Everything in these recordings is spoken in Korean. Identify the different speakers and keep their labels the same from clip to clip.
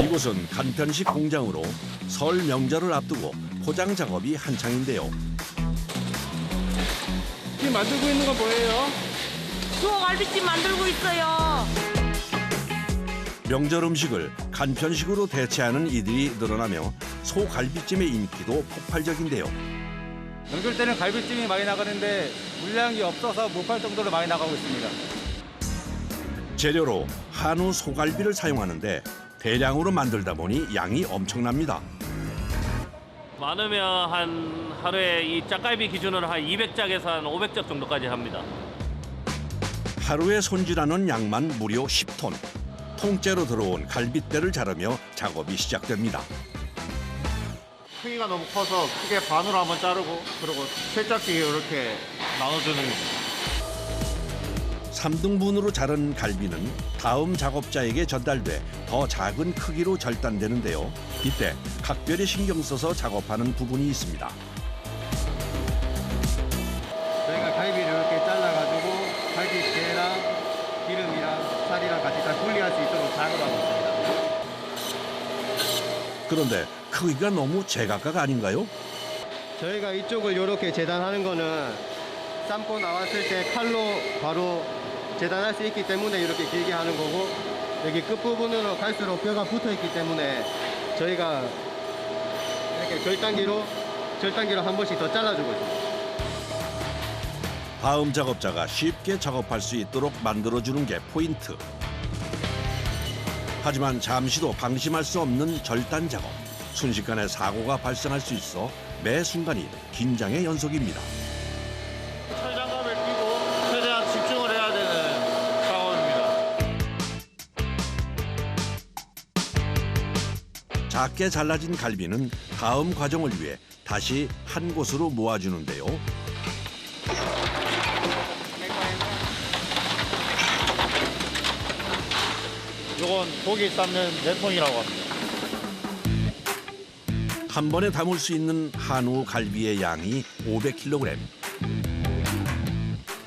Speaker 1: 이곳은 간편식 공장으로 설 명절을 앞두고 포장 작업이 한창인데요.
Speaker 2: 지금 만들고 있는 건 뭐예요?
Speaker 3: 소갈비찜 만들고 있어요.
Speaker 1: 명절 음식을 간편식으로 대체하는 이들이 늘어나며 소갈비찜의 인기도 폭발적인데요.
Speaker 2: 명절 때는 갈비찜이 많이 나가는데 물량이 없어서 못 팔 정도로 많이 나가고 있습니다.
Speaker 1: 재료로 한우 소갈비를 사용하는데 대량으로 만들다 보니 양이 엄청납니다.
Speaker 4: 많으면 한 하루에 이 짝갈비 기준으로 한 200짝에서 한 500짝 정도까지 합니다.
Speaker 1: 하루에 손질하는 양만 무려 10톤. 통째로 들어온 갈빗대를 자르며 작업이 시작됩니다.
Speaker 5: 크기가 너무 커서 크게 반으로 한번 자르고 그리고 세 짝씩 이렇게 나눠주는 겁니다.
Speaker 1: 3등분으로 자른 갈비는 다음 작업자에게 전달돼 더 작은 크기로 절단되는데요. 이때 각별히 신경 써서 작업하는 부분이 있습니다.
Speaker 6: 저희가 갈비를 이렇게 잘라가지고 갈비뼈랑 기름이랑 살이랑 같이 다 분리할 수 있도록 작업하고 있습니다.
Speaker 1: 그런데 크기가 너무 제각각 아닌가요?
Speaker 6: 저희가 이쪽을 이렇게 재단하는 거는 삶고 나왔을 때 칼로 바로 재단할 수 있기 때문에 이렇게 길게 하는 거고, 여기 끝부분으로 갈수록 뼈가 붙어 있기 때문에 저희가 이렇게 절단기로 한 번씩 더 잘라주고 있습니다.
Speaker 1: 다음 작업자가 쉽게 작업할 수 있도록 만들어주는 게 포인트. 하지만 잠시도 방심할 수 없는 절단 작업. 순식간에 사고가 발생할 수 있어 매 순간이 긴장의 연속입니다.
Speaker 5: 철장갑을 끼고 최대한 집중을 해야 되는 상황입니다.
Speaker 1: 작게 잘라진 갈비는 다음 과정을 위해 다시 한 곳으로 모아주는데요.
Speaker 5: 이건 고기 삶는 내통이라고 합니다.
Speaker 1: 한 번에 담을 수 있는 한우 갈비의 양이 500kg.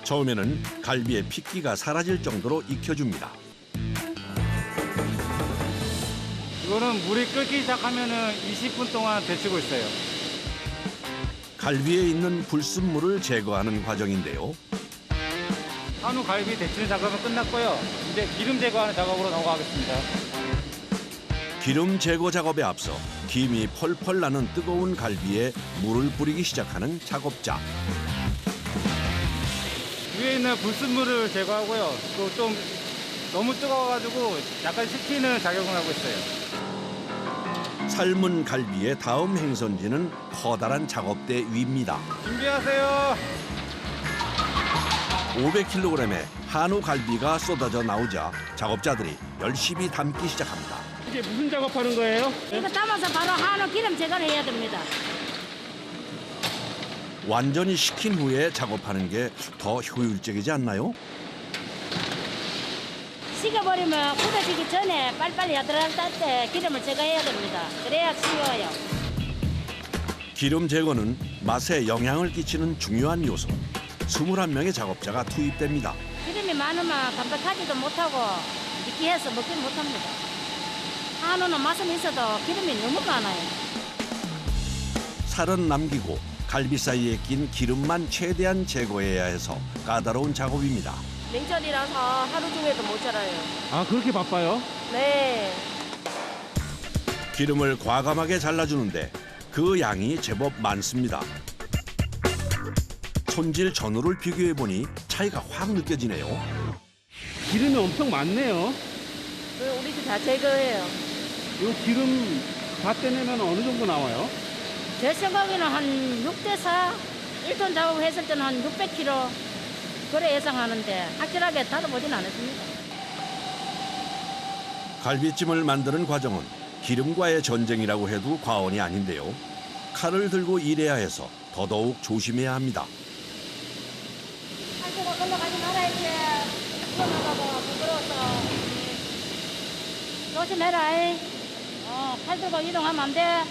Speaker 1: 처음에는 갈비의 핏기가 사라질 정도로 익혀줍니다.
Speaker 2: 이거는 물이 끓기 시작하면은 20분 동안 데치고 있어요.
Speaker 1: 갈비에 있는 불순물을 제거하는 과정인데요.
Speaker 2: 한우 갈비 데치는 작업은 끝났고요. 이제 기름 제거하는 작업으로 넘어가겠습니다.
Speaker 1: 기름 제거 작업에 앞서 김이 펄펄 나는 뜨거운 갈비에 물을 뿌리기 시작하는 작업자.
Speaker 2: 위에 있는 불순물을 제거하고요. 또 좀 너무 뜨거워가지고 약간 식히는 작용을 하고 있어요.
Speaker 1: 삶은 갈비의 다음 행선지는 커다란 작업대 위입니다.
Speaker 2: 준비하세요.
Speaker 1: 500kg의 한우 갈비가 쏟아져 나오자 작업자들이 열심히 담기 시작합니다.
Speaker 2: 이게 무슨 작업하는 거예요?
Speaker 3: 이거 담아서 바로 한우 기름 제거를 해야 됩니다.
Speaker 1: 완전히 식힌 후에 작업하는 게 더 효율적이지 않나요?
Speaker 3: 식어버리면 굳어지기 전에 빨리빨리 야들야들 때 기름을 제거해야 됩니다. 그래야 쉬워요.
Speaker 1: 기름 제거는 맛에 영향을 끼치는 중요한 요소. 21명의 작업자가 투입됩니다.
Speaker 3: 기름이 많으면 담백하지도 못하고 느끼해서 먹지는 못합니다. 한우는 맛은 있어도 기름이 너무 많아요.
Speaker 1: 살은 남기고 갈비 사이에 낀 기름만 최대한 제거해야 해서 까다로운 작업입니다.
Speaker 3: 명절이라서 하루 중에도 못 자라요.
Speaker 2: 아, 그렇게 바빠요?
Speaker 3: 네.
Speaker 1: 기름을 과감하게 잘라주는데 그 양이 제법 많습니다. 손질 전후를 비교해보니 차이가 확 느껴지네요.
Speaker 2: 기름이 엄청 많네요.
Speaker 3: 우리 집 다 제거해요.
Speaker 2: 이 기름 다 떼내면 어느 정도 나와요?
Speaker 3: 제 생각에는 한 6대4, 1톤 작업했을 때는 한 600kg 그래 예상하는데 확실하게 다뤄보진 않았습니다.
Speaker 1: 갈비찜을 만드는 과정은 기름과의 전쟁이라고 해도 과언이 아닌데요. 칼을 들고 일해야 해서 더더욱 조심해야 합니다.
Speaker 3: 칼들어 걸러가지 말아야지. 위험하다고 부끄러워서. 조심해라. 칼 들고 이동하면 안 돼.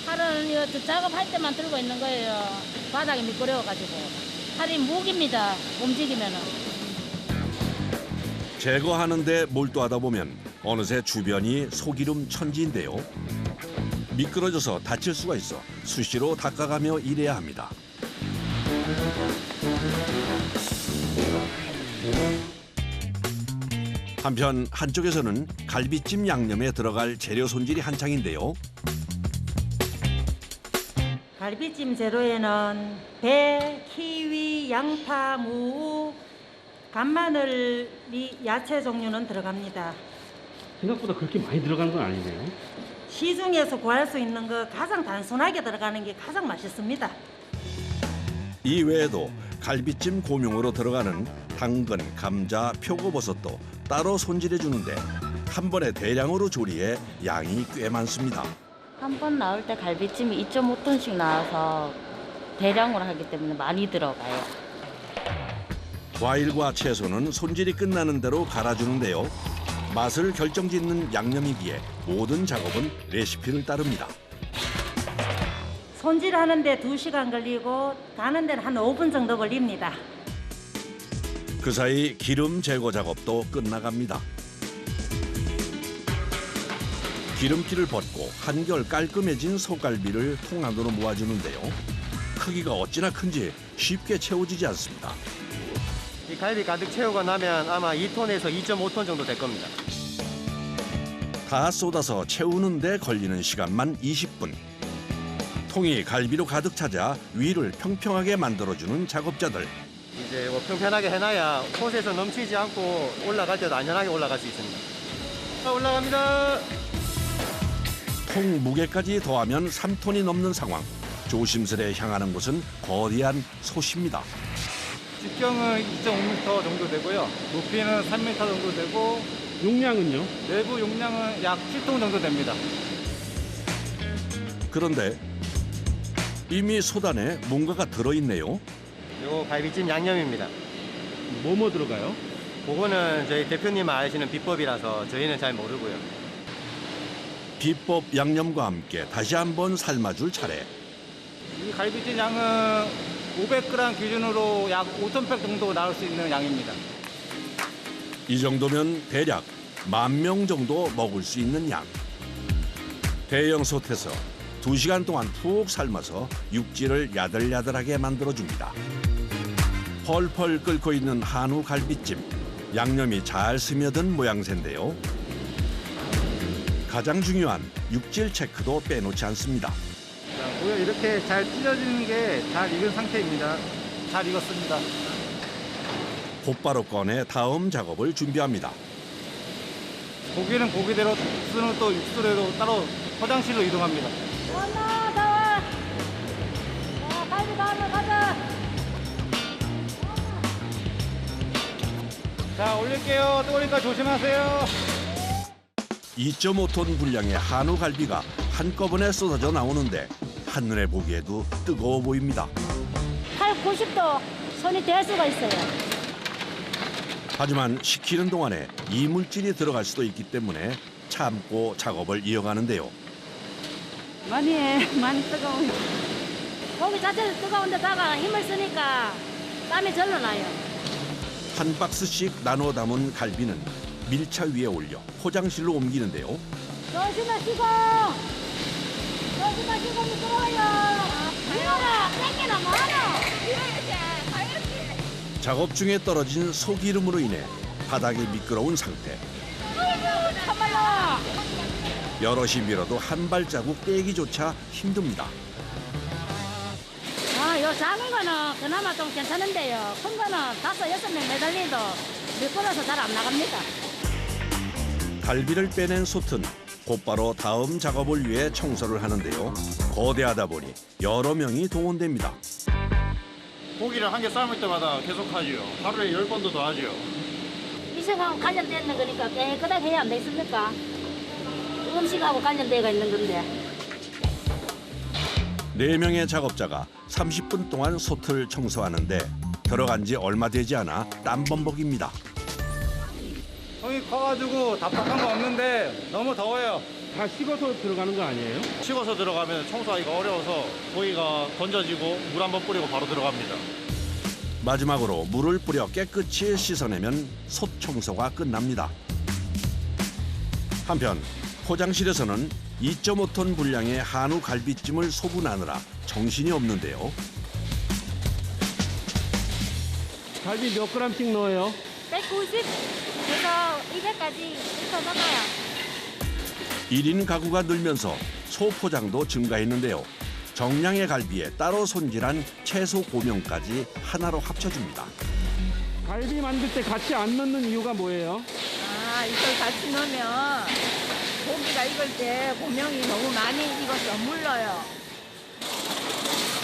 Speaker 3: 칼은 작업할 때만 들고 있는 거예요. 바닥이 미끄러워가지고. 칼이 무기입니다. 움직이면은.
Speaker 1: 제거하는 데 몰두하다 보면 어느새 주변이 소기름 천지인데요. 미끄러져서 다칠 수가 있어 수시로 닦아가며 일해야 합니다. 한편 한쪽에서는 갈비찜 양념에 들어갈 재료 손질이 한창인데요.
Speaker 7: 갈비찜 재료에는 배, 키위, 양파, 무, 간마늘이 야채 종류는 들어갑니다.
Speaker 8: 생각보다 그렇게 많이 들어간 건 아니네요.
Speaker 7: 시중에서 구할 수 있는 거 가장 단순하게 들어가는 게 가장 맛있습니다.
Speaker 1: 이 외에도 갈비찜 고명으로 들어가는 당근, 감자, 표고버섯도 따로 손질해 주는데 한 번에 대량으로 조리해 양이 꽤 많습니다.
Speaker 9: 한 번 나올 때 갈비찜이 2.5톤씩 나와서 대량으로 하기 때문에 많이 들어가요.
Speaker 1: 과일과 채소는 손질이 끝나는 대로 갈아주는데요. 맛을 결정짓는 양념이기에 모든 작업은 레시피를 따릅니다.
Speaker 7: 손질하는데 2시간 걸리고 가는 데는 한 5분 정도 걸립니다.
Speaker 1: 그 사이 기름 제거 작업도 끝나갑니다. 기름기를 벗고 한결 깔끔해진 소갈비를 통 안으로 모아주는데요. 크기가 어찌나 큰지 쉽게 채워지지 않습니다.
Speaker 6: 이 갈비 가득 채우고 나면 아마 2톤에서 2.5톤 정도 될 겁니다.
Speaker 1: 다 쏟아서 채우는데 걸리는 시간만 20분. 통이 갈비로 가득 차자 위를 평평하게 만들어주는 작업자들.
Speaker 6: 이제 뭐 평평하게 해놔야 솥에서 넘치지 않고 올라갈 때도 안전하게 올라갈 수 있습니다. 자, 올라갑니다.
Speaker 1: 통 무게까지 더하면 3톤이 넘는 상황. 조심스레 향하는 곳은 거대한 솥입니다.
Speaker 2: 직경은 2.5m 정도 되고요. 높이는 3m 정도 되고
Speaker 8: 용량은요?
Speaker 2: 내부 용량은 약 7톤 정도 됩니다.
Speaker 1: 그런데 이미 솥 안에 뭔가가 들어있네요.
Speaker 6: 이거 갈비찜 양념입니다.
Speaker 8: 뭐뭐 들어가요?
Speaker 6: 그거는 저희 대표님 아시는 비법이라서 저희는 잘 모르고요.
Speaker 1: 비법 양념과 함께 다시 한번 삶아줄 차례.
Speaker 2: 이 갈비찜 양은 500g 기준으로 약 5,000팩 정도 나올 수 있는 양입니다.
Speaker 1: 이 정도면 대략 10,000명 정도 먹을 수 있는 양. 대형 솥에서 2시간 동안 푹 삶아서 육질을 야들야들하게 만들어줍니다. 펄펄 끓고 있는 한우 갈비찜. 양념이 잘 스며든 모양새인데요. 가장 중요한 육질 체크도 빼놓지 않습니다.
Speaker 2: 자, 보여 이렇게 잘 찢어지는 게 잘 익은 상태입니다. 잘 익었습니다.
Speaker 1: 곧바로 꺼내 다음 작업을 준비합니다.
Speaker 2: 고기는 고기대로, 육수는 또 육수대로 따로 화장실로 이동합니다.
Speaker 3: 엄마 나와. 자, 갈비 다음에 가자.
Speaker 2: 자, 올릴게요. 뜨거우니까 조심하세요.
Speaker 1: 2.5톤 분량의 한우 갈비가 한꺼번에 쏟아져 나오는데 한눈에 보기에도 뜨거워 보입니다.
Speaker 3: 90도 손이 댈 수가 있어요.
Speaker 1: 하지만 식히는 동안에 이물질이 들어갈 수도 있기 때문에 참고 작업을 이어가는데요.
Speaker 3: 많이 해. 많이 뜨거워. 고기 자체도 뜨거운데다가 힘을 쓰니까 땀이 절로 나요.
Speaker 1: 한 박스씩 나눠 담은 갈비는 밀차 위에 올려 포장실로 옮기는데요.
Speaker 3: 조심하시고. 조심하시고 미끄러워요. 이거라 땡기나 뭐하노.
Speaker 1: 작업 중에 떨어진 소기름으로 인해 바닥이 미끄러운 상태.
Speaker 3: 참말로.
Speaker 1: 여럿이 밀어도 한 발자국 떼기조차 힘듭니다.
Speaker 3: 요 작은 거는 그나마 좀 괜찮은데요. 큰 거는 5, 6명 매달리도 미끄러워서 잘 안 나갑니다.
Speaker 1: 갈비를 빼낸 솥은 곧바로 다음 작업을 위해 청소를 하는데요. 거대하다 보니 여러 명이 동원됩니다.
Speaker 5: 고기를 한 개 삶을 때마다 계속 하지요. 하루에 10번도 더 하지요.
Speaker 3: 음식하고 관련되는 거니까 깨끗하게 해야 안 되겠습니까? 음식하고 관련되어 있는 건데.
Speaker 1: 4명의 작업자가 30분 동안 솥을 청소하는데 들어간 지 얼마 되지 않아 땀범벅입니다.
Speaker 2: 형이 커가지고 답답한 거 없는데 너무 더워요.
Speaker 8: 다 식어서 들어가는 거 아니에요?
Speaker 5: 식어서 들어가면 청소하기가 어려워서 고기가 건져지고 물 한번 뿌리고 바로 들어갑니다.
Speaker 1: 마지막으로 물을 뿌려 깨끗이 씻어내면 솥 청소가 끝납니다. 한편 포장실에서는 2.5톤 분량의 한우 갈비찜을 소분하느라 정신이 없는데요.
Speaker 8: 갈비 몇 g씩 넣어요?
Speaker 3: 190에서 200까지 일단 넣어요.
Speaker 1: 1인 가구가 늘면서 소포장도 증가했는데요. 정량의 갈비에 따로 손질한 채소 고명까지 하나로 합쳐줍니다.
Speaker 8: 갈비 만들 때 같이 안 넣는 이유가 뭐예요?
Speaker 3: 이걸 같이 넣으면 고기가 익을 때 고명이 너무 많이 익어서 물러요.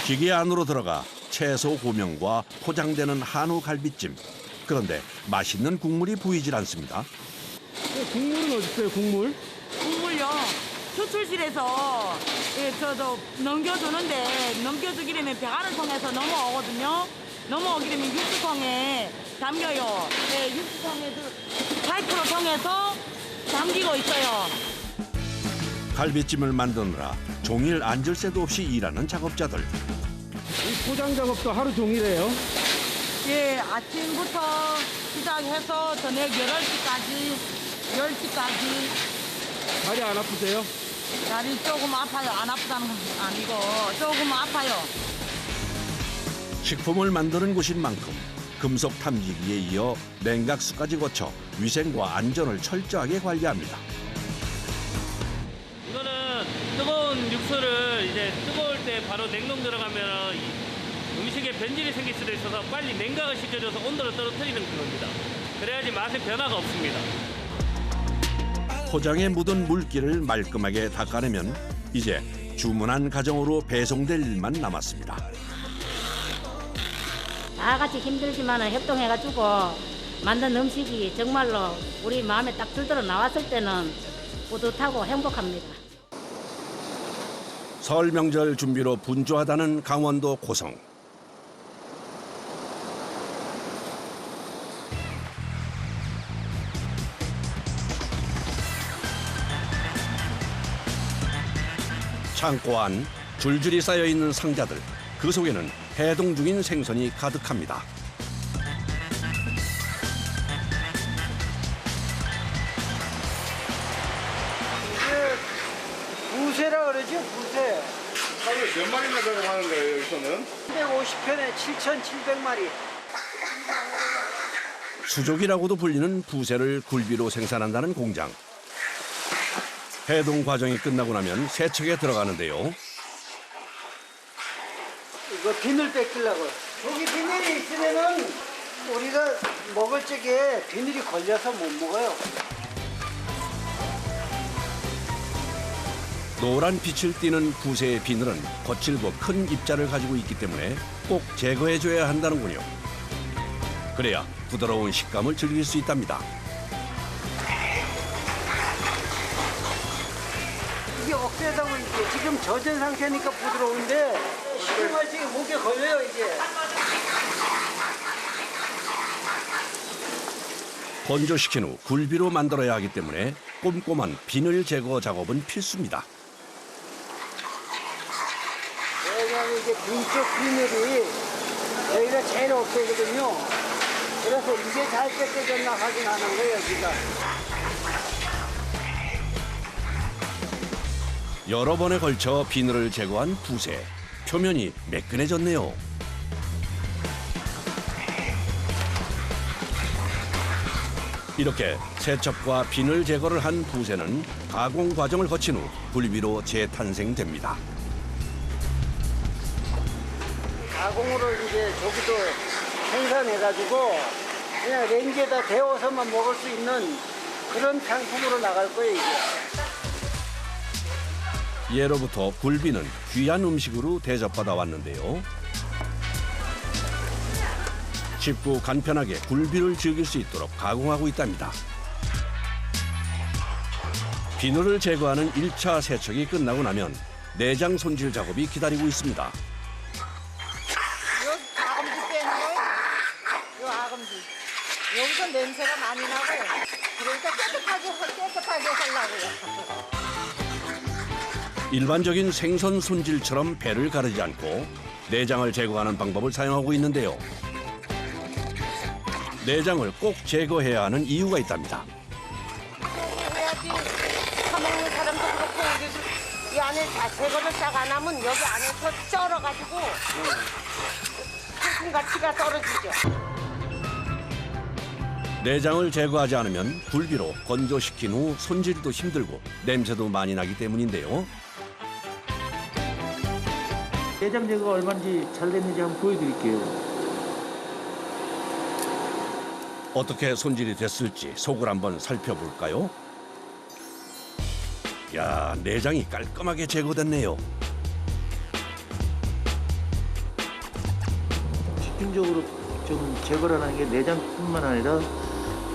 Speaker 1: 기계 안으로 들어가 채소 고명과 포장되는 한우 갈비찜. 그런데 맛있는 국물이 보이질 않습니다.
Speaker 8: 국물은 어디 있어요, 국물?
Speaker 7: 국물요. 수출실에서 저도 넘겨주는데 넘겨주기려면 배관을 통해서 넘어오거든요. 넘어오기려면 육수통에 담겨요. 네, 육수통에 파이프로 통해서 담기고 있어요.
Speaker 1: 갈비찜을 만드느라 종일 앉을 새도 없이 일하는 작업자들.
Speaker 8: 이 포장 작업도 하루 종일해요?
Speaker 7: 예, 아침부터 시작해서 저녁 11시까지, 10시까지.
Speaker 8: 다리 안 아프세요?
Speaker 7: 다리 조금 아파요. 안 아프다는 건 아니고 조금 아파요.
Speaker 1: 식품을 만드는 곳인 만큼 금속 탐지기에 이어 냉각수까지 거쳐 위생과 안전을 철저하게 관리합니다.
Speaker 4: 이거는 뜨거운 육수를 이제 뜨거울 때 바로 냉동 들어가면 음식에 변질이 생길 수도 있어서 빨리 냉각을 시켜줘서 온도를 떨어뜨리는 겁니다. 그래야지 맛에 변화가 없습니다.
Speaker 1: 포장에 묻은 물기를 말끔하게 닦아내면 이제 주문한 가정으로 배송될 일만 남았습니다.
Speaker 3: 다 같이 힘들지만 협동해가지고 만든 음식이 정말로 우리 마음에 딱 들들어 나왔을 때는 뿌듯하고 행복합니다.
Speaker 1: 설 명절 준비로 분주하다는 강원도 고성. 창고 안 줄줄이 쌓여있는 상자들. 그 속에는 해동 중인 생선이 가득합니다.
Speaker 10: 부세라 그러죠, 부세.
Speaker 5: 하루에 몇 마리나 들어가는 거예요, 여기서는?
Speaker 10: 350편에 7,700마리.
Speaker 1: 수족이라고도 불리는 부세를 굴비로 생산한다는 공장. 해동 과정이 끝나고 나면 세척에 들어가는데요.
Speaker 10: 이거 비늘 뺏기려고. 여기 비늘이 있으면은 우리가 먹을 적에 비늘이 걸려서 못 먹어요.
Speaker 1: 노란 빛을 띠는 부세의 비늘은 거칠고 큰 입자를 가지고 있기 때문에 꼭 제거해줘야 한다는군요. 그래야 부드러운 식감을 즐길 수 있답니다.
Speaker 10: 이게 억세다 보니까 지금 젖은 상태니까 부드러운데 식으면 지금 목에 걸려요, 이제.
Speaker 1: 건조시킨 후 굴비로 만들어야 하기 때문에 꼼꼼한 비늘 제거 작업은 필수입니다.
Speaker 10: 왜냐하면 이제 빈쪽 비늘이 여기가 제일 억세거든요. 그래서 이게 잘 뺏겨졌나 확인하는 거예요, 여기가.
Speaker 1: 여러 번에 걸쳐 비늘을 제거한 부세. 표면이 매끈해졌네요. 이렇게 세척과 비늘 제거를 한 부세는 가공 과정을 거친 후 굴비로 재탄생됩니다.
Speaker 10: 가공으로 이제 저기도 생산해가지고 그냥 렌즈에다 데워서만 먹을 수 있는 그런 상품으로 나갈 거예요, 이게.
Speaker 1: 예로부터 굴비는 귀한 음식으로 대접받아 왔는데요. 쉽고 간편하게 굴비를 즐길 수 있도록 가공하고 있답니다. 비늘을 제거하는 1차 세척이 끝나고 나면 내장 손질 작업이 기다리고 있습니다.
Speaker 7: 여기 아금지 빼는 거예요. 요 아금지. 여기서 냄새가 많이 나고요. 그러니까 깨끗하게 하려고요.
Speaker 1: 일반적인 생선 손질처럼 배를 가르지 않고 내장을 제거하는 방법을 사용하고 있는데요. 내장을 꼭 제거해야 하는 이유가 있답니다.
Speaker 11: 해야지 사먹는 사람도 그렇고 우리도 이 안에 다 제거를 싹 안 하면 여기 안에서 쩔어가지고 상품 가치가 떨어지죠.
Speaker 1: 내장을 제거하지 않으면 굴비로 건조시킨 후 손질도 힘들고 냄새도 많이 나기 때문인데요.
Speaker 12: 내장 제거가 얼마인지 잘 됐는지 한번 보여드릴게요.
Speaker 1: 어떻게 손질이 됐을지 속을 한번 살펴볼까요? 야, 내장이 깔끔하게 제거됐네요.
Speaker 12: 집중적으로 좀 제거를 하는 게 내장뿐만 아니라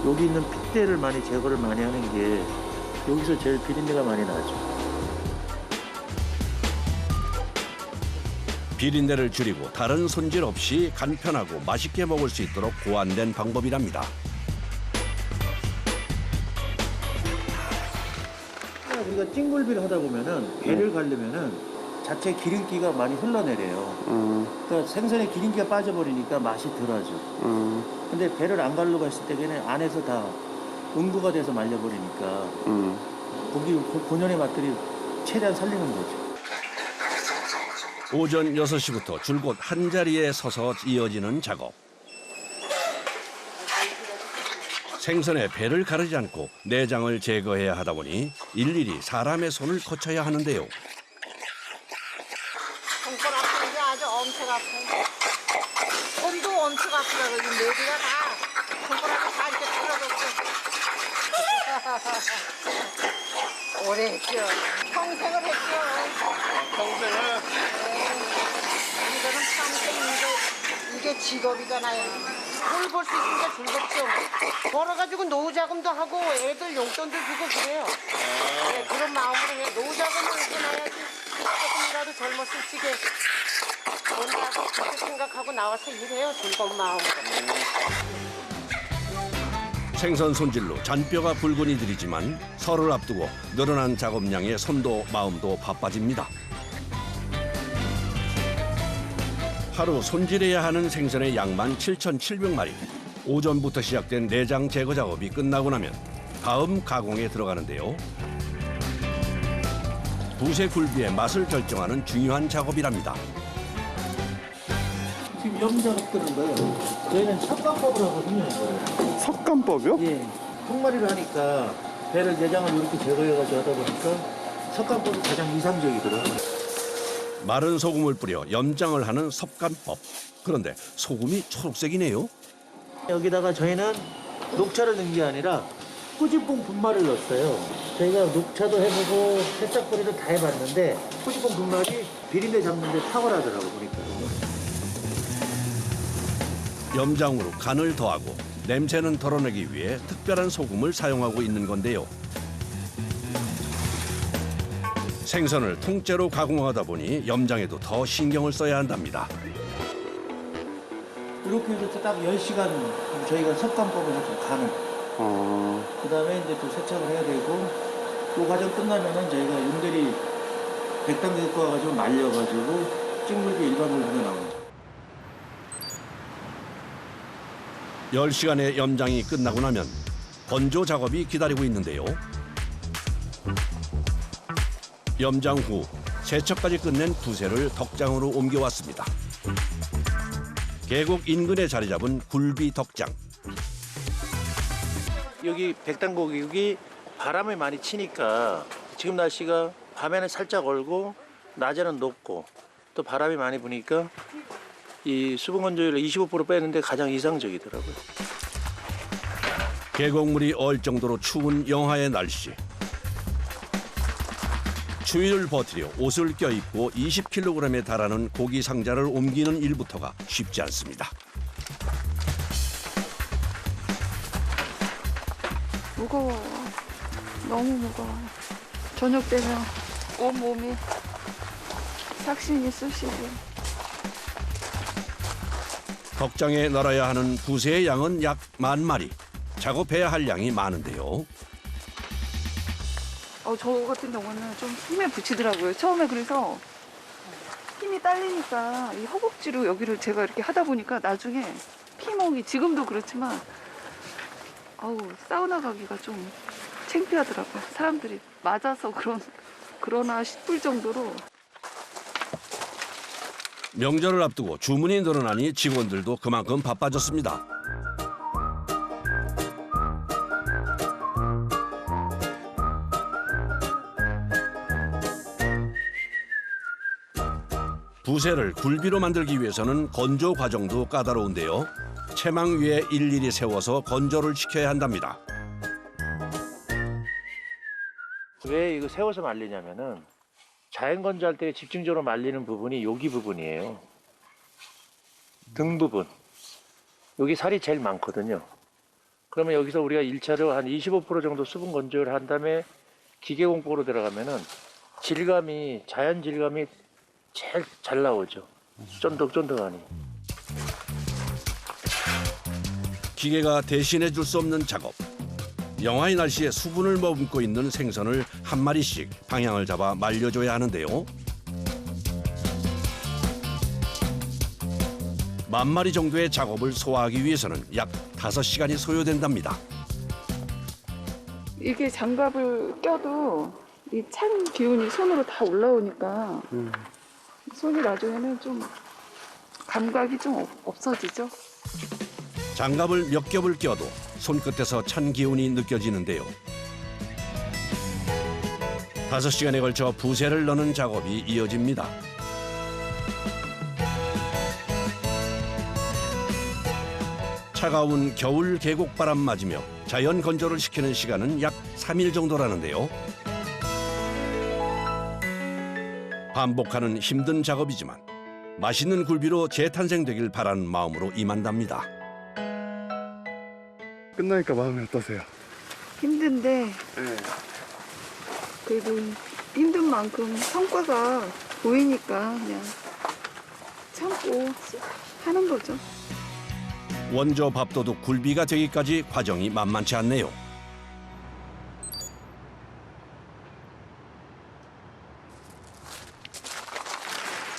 Speaker 12: 여기 있는 핏대를 많이 제거를 많이 하는 게 여기서 제일 비린내가 많이 나죠.
Speaker 1: 비린내를 줄이고 다른 손질 없이 간편하고 맛있게 먹을 수 있도록 고안된 방법이랍니다.
Speaker 12: 우리가 찡굴비를 하다 보면은 배를 가려면은 자체 기름기가 많이 흘러내려요. 그러니까 생선에 기름기가 빠져버리니까 맛이 덜하죠. 근데 배를 안 가르고 했을 때는 안에서 다 응고가 돼서 말려버리니까 고기 본연의 맛들이 최대한 살리는 거죠.
Speaker 1: 오전 6시부터 줄곧 한자리에 서서 이어지는 작업. 생선의 배를 가르지 않고 내장을 제거해야 하다 보니 일일이 사람의 손을 거쳐야 하는데요.
Speaker 11: 손가락 아픈 게 아주 엄청 아프. 손도 엄청 아프다고 이 내비가 다 손가락이 다 이렇게 틀어졌어. 오래 했죠. 평생을 했죠.
Speaker 5: 평생을?
Speaker 11: 이거는 평생인데 이게 직업이잖아요. 돈 벌 수 있으니까 즐겁죠. 벌어가지고 노후 자금도 하고 애들 용돈도 주고 그래요. 네, 그런 마음으로 해. 노후 자금을 이렇게 놔야지 조금이라도 젊었을 적에 돈다고 그렇게 생각하고 나와서 일해요. 즐거운 마음으로.
Speaker 1: 생선 손질로 잔뼈가 붉은이 들이지만 설을 앞두고 늘어난 작업량에 손도 마음도 바빠집니다. 하루 손질해야 하는 생선의 양만 7,700마리. 오전부터 시작된 내장 제거 작업이 끝나고 나면 다음 가공에 들어가는데요. 부세 굴비의 맛을 결정하는 중요한 작업이랍니다.
Speaker 12: 지금 염장을 끄는 거예요. 저희는 섭간법을 하거든요.
Speaker 6: 섭간법이요?
Speaker 12: 예. 통마리를 하니까 배를 내장을 이렇게 제거해가지고 하다 보니까 섭간법이 가장 이상적이더라고요.
Speaker 1: 마른 소금을 뿌려 염장을 하는 섭간법. 그런데 소금이 초록색이네요.
Speaker 12: 여기다가 저희는 녹차를 넣은 게 아니라 후지뽕 분말을 넣었어요. 저희가 녹차도 해보고 새싹거리도 다 해봤는데 후지뽕 분말이 비린내 잡는 데 탁월하더라고 보니까.
Speaker 1: 염장으로 간을 더하고 냄새는 덜어내기 위해 특별한 소금을 사용하고 있는 건데요. 생선을 통째로 가공하다 보니 염장에도 더 신경을 써야 한답니다.
Speaker 12: 이렇게 해서 딱 10시간 저희가 섭간법을 해서 가는. 그 다음에 이제 또 세척을 해야 되고 이 과정 끝나면은 저희가 윤대리 백단계 갖고 와가지고 말려가지고 찜물기 일반 물기가 나옵니다.
Speaker 1: 10시간의 염장이 끝나고 나면 건조 작업이 기다리고 있는데요. 염장 후 세척까지 끝낸 부세를 덕장으로 옮겨왔습니다. 계곡 인근에 자리 잡은 굴비 덕장.
Speaker 12: 여기 백단고기육이 바람이 많이 치니까 지금 날씨가 밤에는 살짝 얼고 낮에는 높고 또 바람이 많이 부니까 이 수분 건조율을 25% 빼는데 가장 이상적이더라고요.
Speaker 1: 계곡물이 얼 정도로 추운 영하의 날씨. 추위를 버티려 옷을 껴입고 20kg에 달하는 고기 상자를 옮기는 일부터가 쉽지 않습니다.
Speaker 13: 무거워요. 너무 무거워요. 저녁 되면 온몸이 삭신이 쑤시고.
Speaker 1: 덕장에 널어야 하는 부세의 양은 약 10,000마리. 작업해야 할 양이 많은데요.
Speaker 13: 저 같은 경우는 좀 힘에 부치더라고요. 처음에 그래서 힘이 딸리니까 이 허벅지로 여기를 제가 이렇게 하다 보니까 나중에 희몽이 지금도 그렇지만 아우 사우나 가기가 좀 창피하더라고요. 사람들이 맞아서 그러나 싶을 정도로.
Speaker 1: 명절을 앞두고 주문이 늘어나니 직원들도 그만큼 바빠졌습니다. 부새를 굴비로 만들기 위해서는 건조 과정도 까다로운데요. 채망 위에 일일이 세워서 건조를 시켜야 한답니다.
Speaker 12: 왜 이거 세워서 말리냐면은 자연 건조할 때 집중적으로 말리는 부분이 여기 부분이에요. 등 부분. 여기 살이 제일 많거든요. 그러면 여기서 우리가 1차로 한 25% 정도 수분 건조를 한 다음에 기계 공법으로 들어가면은 질감이 자연 질감이 제일 잘 나오죠. 쫀득쫀득하니.
Speaker 1: 기계가 대신해 줄 수 없는 작업. 영하의 날씨에 수분을 머금고 있는 생선을 한 마리씩 방향을 잡아 말려줘야 하는데요. 10,000마리 정도의 작업을 소화하기 위해서는 약 5시간이 소요된답니다.
Speaker 13: 이게 장갑을 껴도 이 찬 기운이 손으로 다 올라오니까 손이 나중에는 좀 감각이 좀 없어지죠.
Speaker 1: 장갑을 몇 겹을 껴도 손끝에서 찬 기운이 느껴지는데요. 5시간에 걸쳐 부새를 넣는 작업이 이어집니다. 차가운 겨울 계곡바람 맞으며 자연 건조를 시키는 시간은 약 3일 정도라는데요. 반복하는 힘든 작업이지만 맛있는 굴비로 재탄생되길 바라는 마음으로 임한답니다.
Speaker 14: 끝나니까 마음이 어떠세요?
Speaker 13: 힘든데 그래도 힘든 만큼 성과가 보이니까 그냥 참고 하는 거죠.
Speaker 1: 원조 밥도둑 굴비가 되기까지 과정이 만만치 않네요.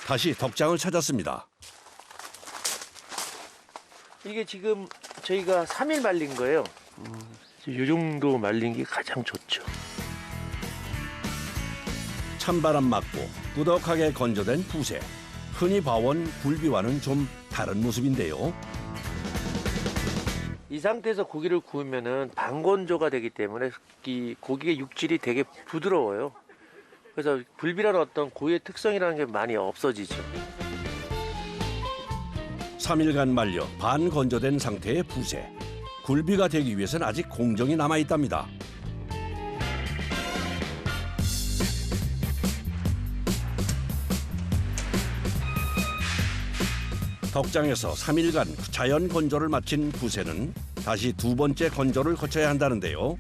Speaker 1: 다시 덕장을 찾았습니다.
Speaker 12: 이게 지금 저희가 3일 말린 거예요. 이 정도 말린 게 가장 좋죠.
Speaker 1: 찬바람 맞고 꾸덕하게 건조된 부새. 흔히 봐온 굴비와는 좀 다른 모습인데요.
Speaker 12: 이 상태에서 고기를 구우면은 반건조가 되기 때문에 이 고기의 육질이 되게 부드러워요. 그래서 굴비라는 어떤 고유의 특성이라는 게 많이 없어지죠.
Speaker 1: 3일간 말려 반건조된 상태의 부새. 굴비가 되기 위해서는 아직 공정이 남아있답니다. 덕장에서 3일간 자연 건조를 마친 부새는 다시 2번째 건조를 거쳐야 한다는데요.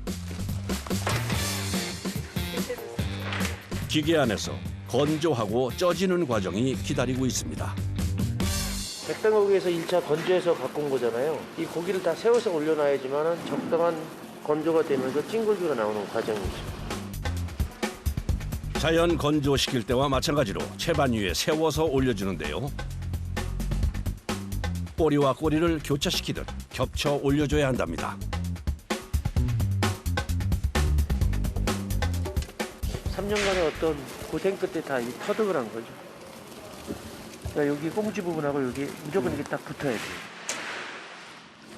Speaker 1: 기계 안에서 건조하고 쪄지는 과정이 기다리고 있습니다.
Speaker 12: 백탕고기에서 1차 건조해서 갖고 온 거잖아요. 이 고기를 다 세워서 올려놔야지만 적당한 건조가 되면서 찐굴비가 나오는 과정이죠.
Speaker 1: 자연 건조시킬 때와 마찬가지로 채반 위에 세워서 올려주는데요. 꼬리와 꼬리를 교차시키듯 겹쳐 올려줘야 한답니다.
Speaker 12: 3년간의 어떤 고생 끝에 다 이 터득을 한 거죠. 그러니까 여기 꽁지 부분하고 여기 무조건 이게 딱 붙어야 돼요.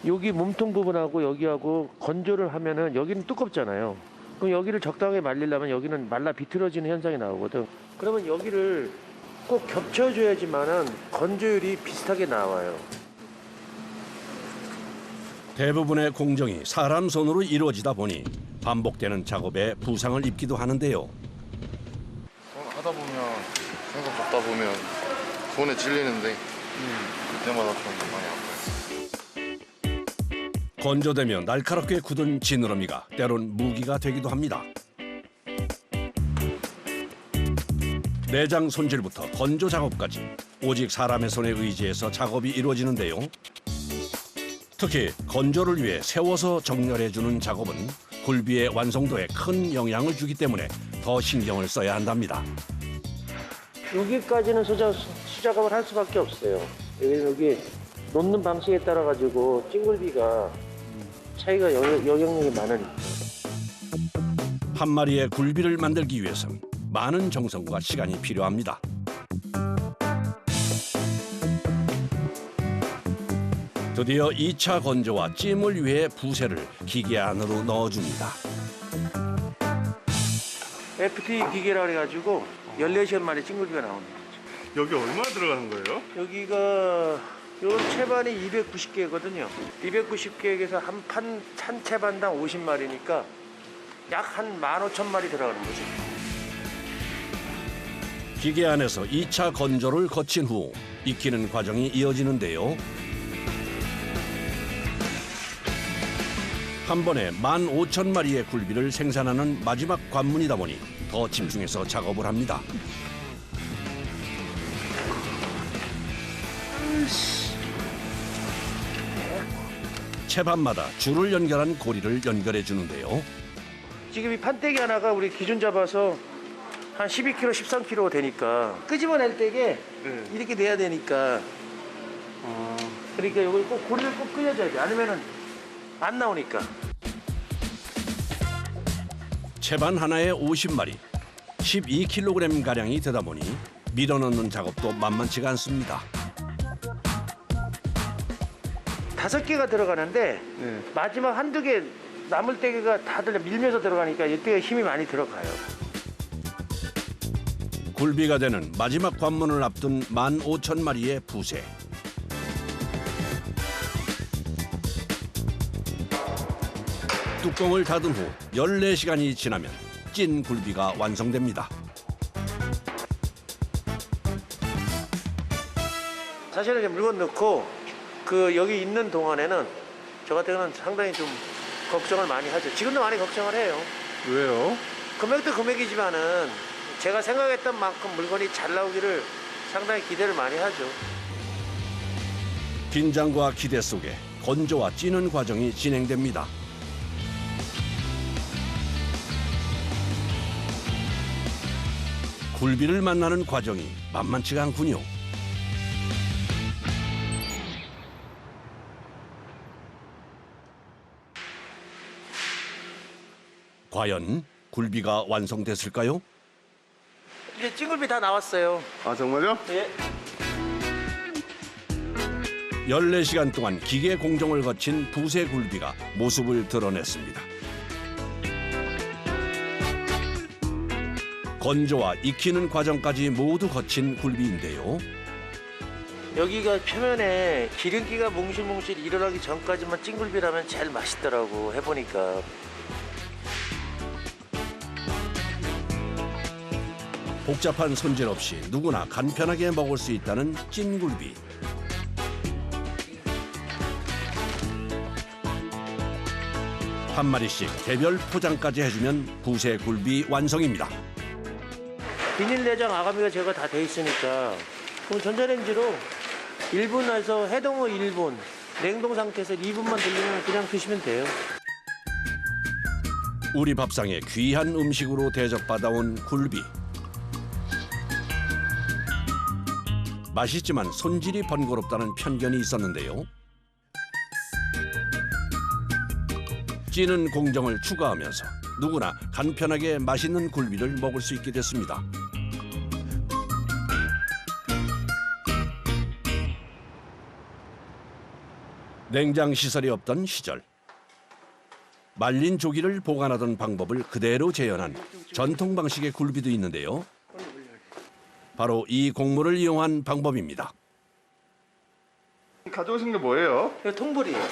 Speaker 12: 여기 몸통 부분하고 여기하고 건조를 하면은 여기는 두껍잖아요. 그럼 여기를 적당하게 말리려면 여기는 말라 비틀어지는 현상이 나오거든. 그러면 여기를 꼭 겹쳐줘야지만은 건조율이 비슷하게 나와요.
Speaker 1: 대부분의 공정이 사람 손으로 이루어지다 보니 반복되는 작업에 부상을 입기도 하는데요.
Speaker 14: 하다 보면 생각 잡다 보면 손에 찔리는데 그때마다 좀 많이 아파요.
Speaker 1: 건조되면 날카롭게 굳은 지느러미가 때론 무기가 되기도 합니다. 내장 손질부터 건조 작업까지 오직 사람의 손에 의지해서 작업이 이루어지는데요. 특히 건조를 위해 세워서 정렬해주는 작업은 굴비의 완성도에 큰 영향을 주기 때문에 더 신경을 써야 한답니다.
Speaker 12: 여기까지는 수작업을 할 수밖에 없어요. 여기 놓는 방식에 따라 가지고 찐굴비가 차이가 영향력이 많으니까.
Speaker 1: 한 마리의 굴비를 만들기 위해선 많은 정성과 시간이 필요합니다. 드디어 2차 건조와 찜을 위해 부새를 기계 안으로 넣어줍니다.
Speaker 12: FT 기계라 그래가지고 14시간 만에 찐굴비가 나오는 거죠.
Speaker 14: 여기 얼마나 들어가는 거예요?
Speaker 12: 여기가 요 채반이 290개거든요. 290개에서 한 채반당 50마리니까 약 한 15,000마리 들어가는 거죠.
Speaker 1: 기계 안에서 2차 건조를 거친 후 익히는 과정이 이어지는데요. 한 번에 15,000마리의 굴비를 생산하는 마지막 관문이다 보니 더 집중해서 작업을 합니다. 채반마다 줄을 연결한 고리를 연결해 주는데요.
Speaker 12: 지금 이 판때기 하나가 우리 기준 잡아서 한 12kg, 13kg 되니까 끄집어낼 때게 이렇게 돼야 되니까 그러니까 이걸 꼭 고리를 꼭 끄여줘야 돼. 아니면은 안 나오니까.
Speaker 1: 채반 하나에 50마리, 12kg 가량이 되다 보니 밀어넣는 작업도 만만치가 않습니다.
Speaker 12: 5개가 들어가는데 마지막 한두 개 남을 때가 다들 밀면서 들어가니까 이때가 힘이 많이 들어가요.
Speaker 1: 굴비가 되는 마지막 관문을 앞둔 15,000마리의 부새. 뚜껑을 닫은 후 14시간이 지나면 찐 굴비가 완성됩니다.
Speaker 12: 사실은 이제 물건 넣고 여기 있는 동안에는 저 같은 경우는 상당히 좀 걱정을 많이 하죠. 지금도 많이 걱정을 해요.
Speaker 14: 왜요?
Speaker 12: 금액도 금액이지만은 제가 생각했던 만큼 물건이 잘 나오기를 상당히 기대를 많이 하죠.
Speaker 1: 긴장과 기대 속에 건조와 찌는 과정이 진행됩니다. 굴비를 만나는 과정이 만만치가 않군요. 과연 굴비가 완성됐을까요?
Speaker 12: 이제 찐굴비 다 나왔어요.
Speaker 14: 아 정말요?
Speaker 12: 예.
Speaker 1: 14시간 동안 기계 공정을 거친 부새 굴비가 모습을 드러냈습니다. 건조와 익히는 과정까지 모두 거친 굴비인데요.
Speaker 12: 여기가 표면에 기름기가 몽실몽실 일어나기 전까지만 찐굴비라면 제일 맛있더라고 해보니까.
Speaker 1: 복잡한 손질 없이 누구나 간편하게 먹을 수 있다는 찐굴비. 한 마리씩 개별 포장까지 해주면 부새 굴비 완성입니다.
Speaker 12: 비닐 내장 아가미가 제가 다 돼 있으니까 전자레인지로 1분에서 해동 후 1분, 냉동 상태에서 2분만 돌리면 그냥 드시면 돼요.
Speaker 1: 우리 밥상에 귀한 음식으로 대접받아온 굴비. 맛있지만 손질이 번거롭다는 편견이 있었는데요. 찌는 공정을 추가하면서 누구나 간편하게 맛있는 굴비를 먹을 수 있게 됐습니다. 냉장 시설이 없던 시절, 말린 조기를 보관하던 방법을 그대로 재현한 전통 방식의 굴비도 있는데요. 바로 이 곡물을 이용한 방법입니다.
Speaker 14: 가져오신 게 뭐예요?
Speaker 12: 이거 통보리예요.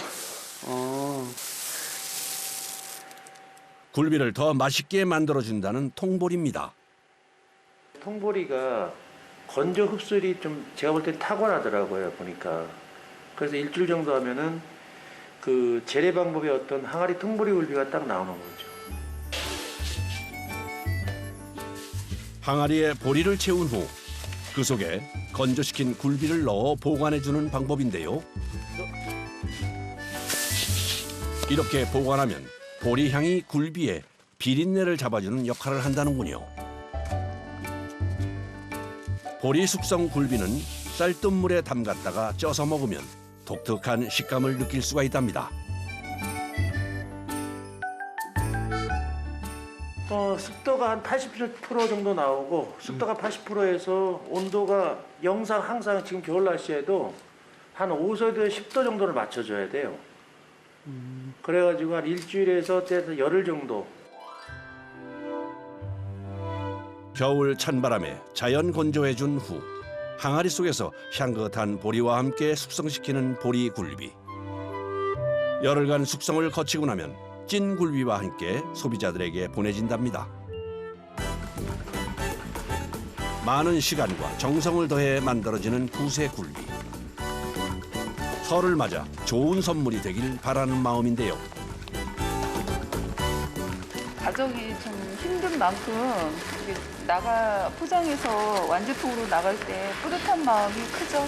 Speaker 1: 굴비를 더 맛있게 만들어준다는 통보리입니다.
Speaker 12: 통보리가 건조 흡수율이 좀 제가 볼 때 타고나더라고요, 보니까. 그래서 일주일 정도 하면은 그 재래 방법의 어떤 항아리 통보리 굴비가 딱 나오는 거죠.
Speaker 1: 항아리에 보리를 채운 후 그 속에 건조시킨 굴비를 넣어 보관해주는 방법인데요. 이렇게 보관하면 보리 향이 굴비에 비린내를 잡아주는 역할을 한다는군요. 보리 숙성 굴비는 쌀뜨물에 담갔다가 쪄서 먹으면 독특한 식감을 느낄 수가 있답니다.
Speaker 12: 습도가 한 80% 정도 나오고 습도가 80%에서 온도가 영상 항상 지금 겨울 날씨에도 한 5도에서 10도 정도를 맞춰줘야 돼요. 그래가지고 한 일주일에서 때에서 열흘 정도.
Speaker 1: 겨울 찬바람에 자연 건조해준 후 항아리 속에서 향긋한 보리와 함께 숙성시키는 보리굴비. 열흘간 숙성을 거치고 나면 찐 굴비와 함께 소비자들에게 보내진답니다. 많은 시간과 정성을 더해 만들어지는 구세 굴비. 설을 맞아 좋은 선물이 되길 바라는 마음인데요.
Speaker 13: 가정이 좀 힘든 만큼 이렇게 포장해서 완제품으로 나갈 때 뿌듯한 마음이 크죠.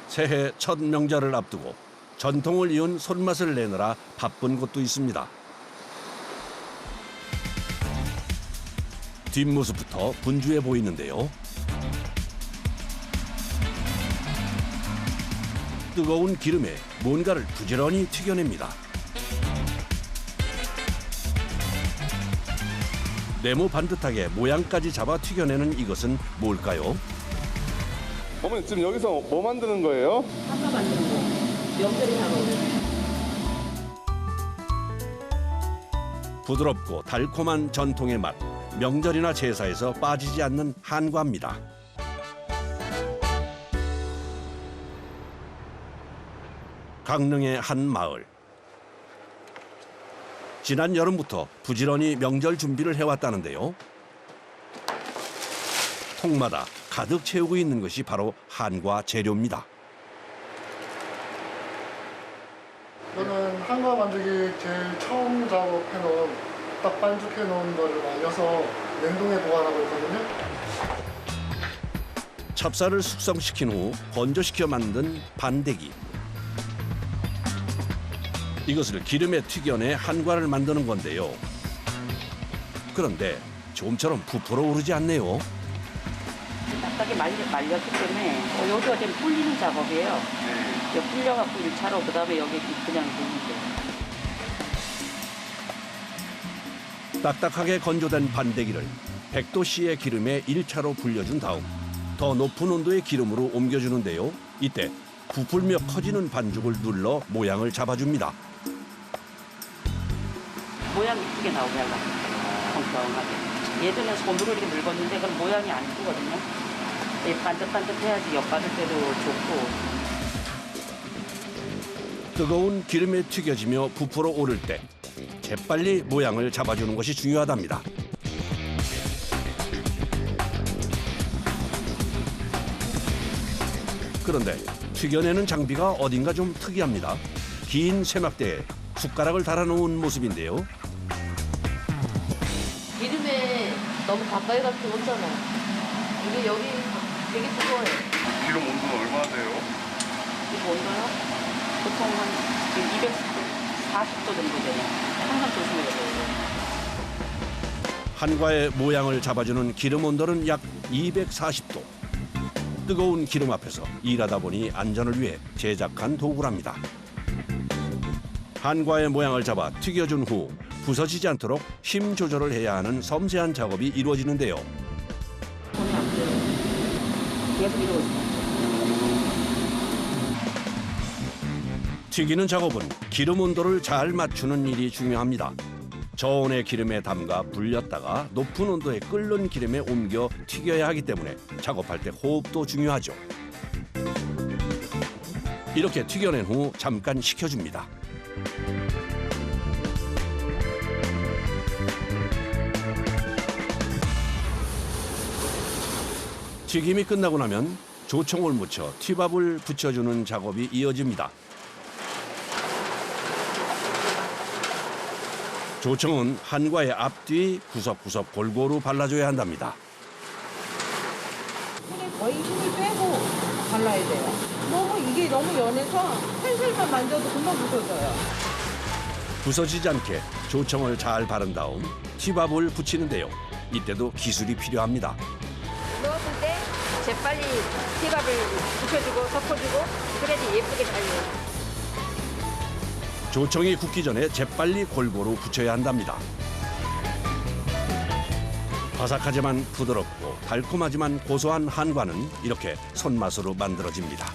Speaker 1: 새해 첫 명절을 앞두고 전통을 이은 손맛을 내느라 바쁜 곳도 있습니다. 뒷모습부터 분주해 보이는데요. 뜨거운 기름에 뭔가를 부지런히 튀겨냅니다. 네모 반듯하게 모양까지 잡아 튀겨내는 이것은 뭘까요?
Speaker 14: 어머니 지금 여기서 뭐 만드는 거예요?
Speaker 3: 한가 만드는 거. 명절이 다가오네.
Speaker 1: 부드럽고 달콤한 전통의 맛. 명절이나 제사에서 빠지지 않는 한과입니다. 강릉의 한 마을. 지난 여름부터 부지런히 명절 준비를 해왔다는데요. 통마다 가득 채우고 있는 것이 바로 한과 재료입니다.
Speaker 15: 저는 한과 만들기 제일 처음 작업해놓은 딱 반죽해놓은 거를 말려서 냉동에 보관하고 있거든요.
Speaker 1: 찹쌀을 숙성시킨 후 건조시켜 만든 반대기. 이것을 기름에 튀겨내 한과를 만드는 건데요. 그런데 좀처럼 부풀어 오르지 않네요.
Speaker 9: 딱딱하게 말렸기 때문에 여기가 좀 불리는 작업이에요. 여기 불려갖고 1차로 그다음에 여기 그냥 넣으면 돼요.
Speaker 1: 딱딱하게 건조된 반대기를 100도씨의 기름에 1차로 불려준 다음 더 높은 온도의 기름으로 옮겨주는데요. 이때 부풀며 커지는 반죽을 눌러 모양을 잡아줍니다.
Speaker 9: 모양이 이쁘게 나오게 하려고 평평하게. 예전에 손으로 이렇게 늙었는데 그건 모양이 안 이쁘거든요. 반듯반듯해야지 엿 받을 때도 좋고.
Speaker 1: 뜨거운 기름에 튀겨지며 부풀어 오를 때 재빨리 모양을 잡아주는 것이 중요하답니다. 그런데 튀겨내는 장비가 어딘가 좀 특이합니다. 긴 쇠막대에 숟가락을 달아놓은 모습인데요.
Speaker 16: 기름에 너무 가까이 갈 필요 없잖아. 이게 여기 되게 뜨거워요.
Speaker 14: 기름 온도는 얼마나 돼요?
Speaker 9: 이거 온도요? 보통 한 240도 정도 되네요. 항상 조심해야 돼요.
Speaker 1: 한과의 모양을 잡아주는 기름 온도는 약 240도. 뜨거운 기름 앞에서 일하다 보니 안전을 위해 제작한 도구랍니다. 한과의 모양을 잡아 튀겨준 후 부서지지 않도록 힘 조절을 해야 하는 섬세한 작업이 이루어지는데요.
Speaker 9: 계속 이러고 있어요.
Speaker 1: 튀기는 작업은 기름 온도를 잘 맞추는 일이 중요합니다. 저온의 기름에 담가 불렸다가 높은 온도에 끓는 기름에 옮겨 튀겨야 하기 때문에 작업할 때 호흡도 중요하죠. 이렇게 튀겨낸 후 잠깐 식혀줍니다. 튀김이 끝나고 나면 조청을 묻혀 튀밥을 붙여주는 작업이 이어집니다. 조청은 한과의 앞뒤 구석구석 골고루 발라줘야 한답니다.
Speaker 11: 거의 힘을 빼고 발라야 돼요. 이게 너무 연해서 살살만 만져도 금방 부서져요.
Speaker 1: 부서지지 않게 조청을 잘 바른 다음 튀밥을 붙이는데요. 이때도 기술이 필요합니다.
Speaker 16: 넣었을 때
Speaker 17: 재빨리 티밥을 붙여주고 덮어주고 그래야지 예쁘게 잘려요.
Speaker 1: 조청이 굳기 전에 재빨리 골고루 붙여야 한답니다. 바삭하지만 부드럽고 달콤하지만 고소한 한과는 이렇게 손맛으로 만들어집니다.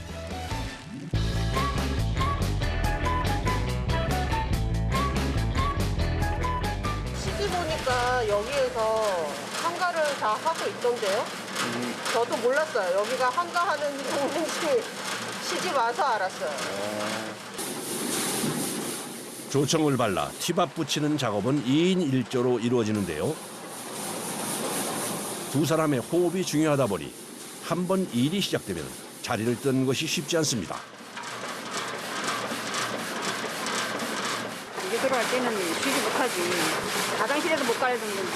Speaker 11: 시기 보니까 여기에서 한가를 다 하고 있던데요? 저도 몰랐어요. 여기가 한가하는 동네인지 시집 와서 알았어요.
Speaker 1: 조청을 발라 티밥 붙이는 작업은 2인 1조로 이루어지는데요. 두 사람의 호흡이 중요하다 보니 한 번 일이 시작되면 자리를 뜨는 것이 쉽지 않습니다.
Speaker 17: 이게 들어갈 때는 쉬지 못하지. 화장실에도 못 가야 되는 건지.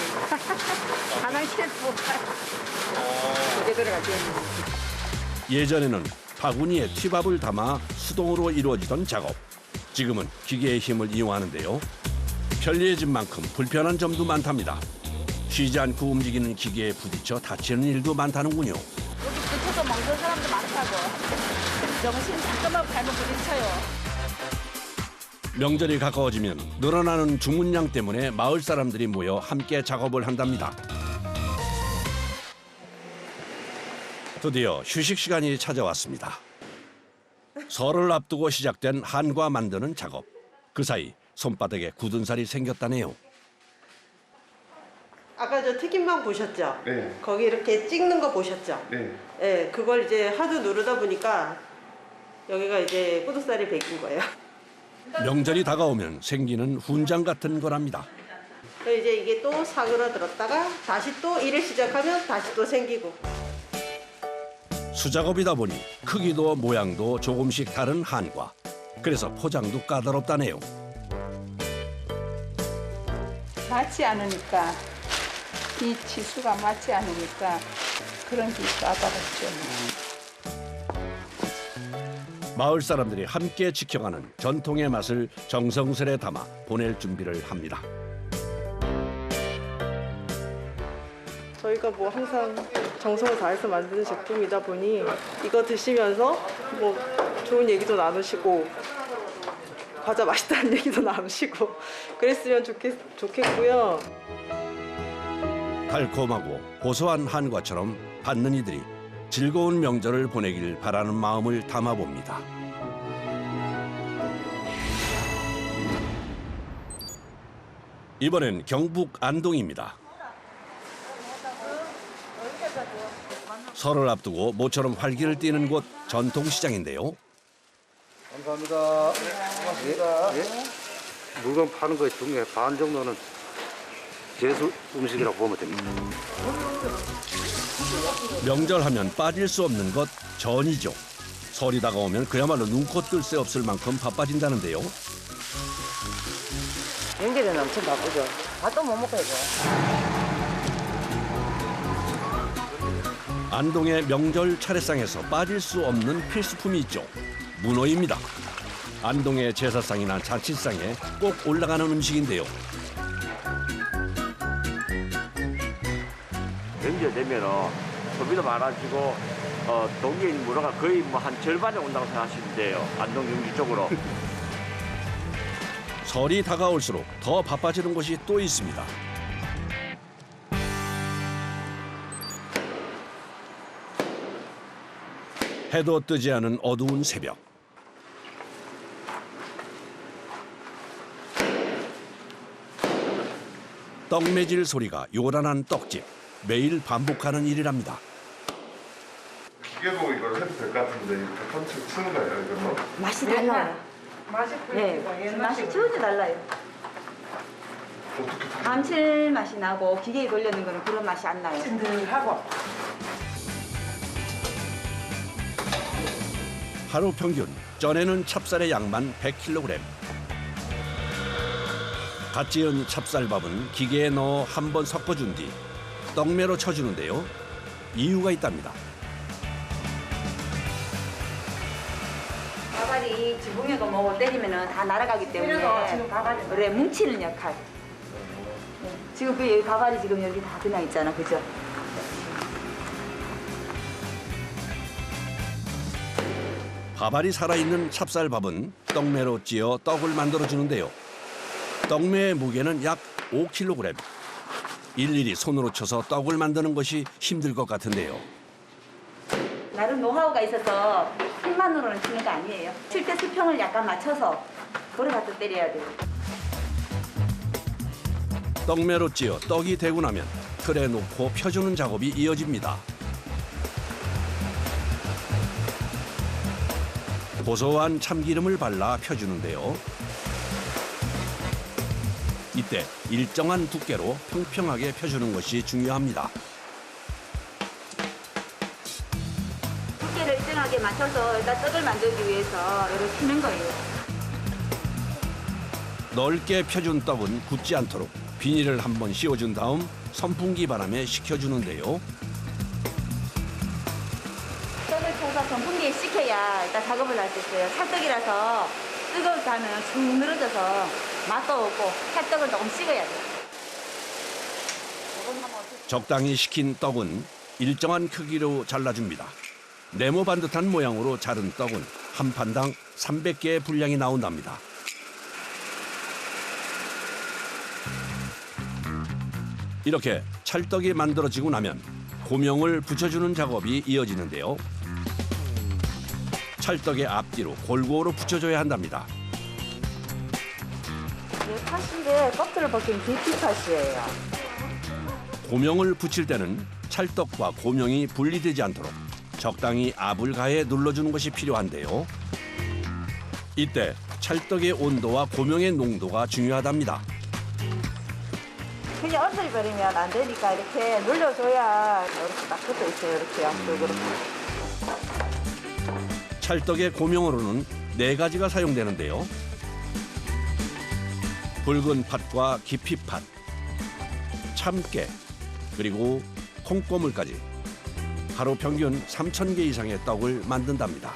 Speaker 17: 화장실에도 못 가야. 이게 들어갈 때는.
Speaker 1: 예전에는 바구니에 티밥을 담아 수동으로 이루어지던 작업. 지금은 기계의 힘을 이용하는데요. 편리해진 만큼 불편한 점도 많답니다. 쉬지 않고 움직이는 기계에 부딪혀 다치는 일도 많다는군요.
Speaker 17: 여기 붙여서 먹는 사람도 많다고. 정신 잠깐만 발목 부딪혀요.
Speaker 1: 명절이 가까워지면 늘어나는 주문량 때문에 마을 사람들이 모여 함께 작업을 한답니다. 드디어 휴식 시간이 찾아왔습니다. 설을 앞두고 시작된 한과 만드는 작업. 그 사이 손바닥에 굳은 살이 생겼다네요.
Speaker 11: 아까 저 튀김방 보셨죠?
Speaker 14: 네.
Speaker 11: 거기 이렇게 찍는 거 보셨죠?
Speaker 14: 네.
Speaker 11: 네, 그걸 이제 하도 누르다 보니까 여기가 이제 꾸덕살이 배긴 거예요.
Speaker 1: 명절이 다가오면 생기는 훈장 같은 거랍니다.
Speaker 11: 이제 이게 또 사그라들었다가 다시 또 일을 시작하면 다시 또 생기고.
Speaker 1: 수작업이다 보니 크기도 모양도 조금씩 다른 한과. 그래서 포장도 까다롭다네요.
Speaker 13: 맞지 않으니까 이 치수가 맞지 않으니까 그런 게 까다롭죠.
Speaker 1: 마을 사람들이 함께 지켜가는 전통의 맛을 정성스레 담아 보낼 준비를 합니다.
Speaker 18: 저희가 뭐 항상 정성을 다해서 만드는 제품이다 보니 이거 드시면서 뭐 좋은 얘기도 나누시고 과자 맛있다는 얘기도 나누시고 그랬으면 좋겠고요.
Speaker 1: 달콤하고 고소한 한과처럼 받는 이들이 즐거운 명절을 보내길 바라는 마음을 담아봅니다. 이번엔 경북 안동입니다. 설을 앞두고 모처럼 활기를 띠는 곳 전통시장인데요.
Speaker 19: 감사합니다. 고맙습니다. 예. 물건 파는 거 중에 반 정도는 제수 음식이라고 보면 됩니다.
Speaker 1: 명절하면 빠질 수 없는 것 전이죠. 설이 다가오면 그야말로 눈코 뜰 새 없을 만큼 바빠진다는데요.
Speaker 20: 명절에는 엄청 바쁘죠. 밥도 못 먹고 해서.
Speaker 1: 안동의 명절 차례상에서 빠질 수 없는 필수품이 있죠. 문어입니다. 안동의 제사상이나 잔치상에 꼭 올라가는 음식인데요.
Speaker 21: 명절 되면은 소비도 많아지고 동기에 있는 문어가 거의 뭐 한 절반에 온다고 생각하시면 돼요. 안동 경기 쪽으로.
Speaker 1: 설이 다가올수록 더 바빠지는 곳이 또 있습니다. 해도 뜨지 않은 어두운 새벽. 떡매질 소리가 요란한 떡집. 매일 반복하는 일이랍니다.
Speaker 14: 기계 보고 이걸 해도 될 것 같은데 이렇게 펀치 치는 거예요, 이걸로?
Speaker 7: 맛이 달라요.
Speaker 11: 맛이
Speaker 7: 네, 맛이 전혀 달라요. 감칠맛이 나고 기계에 돌려는 거는 그런 맛이 안 나요.
Speaker 11: 찐득하고.
Speaker 1: 하루 평균 쪄내는 찹쌀의 양만 100kg. 갓 지은 찹쌀밥은 기계에 넣어 한 번 섞어준 뒤 떡매로 쳐주는데요. 이유가 있답니다.
Speaker 7: 밥알이 지붕에도 뭐 때리면 다 날아가기 때문에 그래 뭉치는 역할. 지금 그 밥알이 지금 여기 다 그냥 있잖아, 그죠?
Speaker 1: 밥알이 살아있는 찹쌀밥은 떡매로 찧어 떡을 만들어주는데요. 떡매의 무게는 약 5kg. 일일이 손으로 쳐서 떡을 만드는 것이 힘들 것 같은데요.
Speaker 17: 나름 노하우가 있어서 힘만으로는 치는 거 아니에요. 칠 때 수평을 약간 맞춰서 그래 갖다 때려야 돼요.
Speaker 1: 떡매로 찧어 떡이 되고 나면 틀에 놓고 펴주는 작업이 이어집니다. 고소한 참기름을 발라 펴주는데요. 이때 일정한 두께로 평평하게 펴주는 것이 중요합니다.
Speaker 17: 두께를 일정하게 맞춰서 일단 떡을 만들기 위해서 이렇게 피는 거예요.
Speaker 1: 넓게 펴준 떡은 굳지 않도록 비닐을 한번 씌워준 다음 선풍기 바람에 식혀주는데요.
Speaker 17: 떡을 쳐서 선풍기에 식혀야 일단 작업을 할 수 있어요. 찰떡이라서 뜨거울 때 하면 쭉 늘어져서 맛도 없고 찰떡을 조금 식어야 돼요.
Speaker 1: 적당히 식힌 떡은 일정한 크기로 잘라줍니다. 네모 반듯한 모양으로 자른 떡은 한 판당 300개의 분량이 나온답니다. 이렇게 찰떡이 만들어지고 나면 고명을 붙여주는 작업이 이어지는데요. 찰떡의 앞뒤로 골고루 붙여줘야 한답니다.
Speaker 17: 이게 팥인데 껍질을 벗긴 깊이 팥이에요.
Speaker 1: 고명을 붙일 때는 찰떡과 고명이 분리되지 않도록 적당히 압을 가해 눌러주는 것이 필요한데요. 이때 찰떡의 온도와 고명의 농도가 중요하답니다.
Speaker 17: 그냥 엉들거리면 안 되니까 이렇게 눌러줘야 이렇게 딱 붙어 있어요. 이렇게 양쪽으로.
Speaker 1: 찰떡의 고명으로는 4가지가 사용되는데요. 붉은 팥과 깊이팥, 참깨, 그리고 콩고물까지 하루 평균 3,000개 이상의 떡을 만든답니다.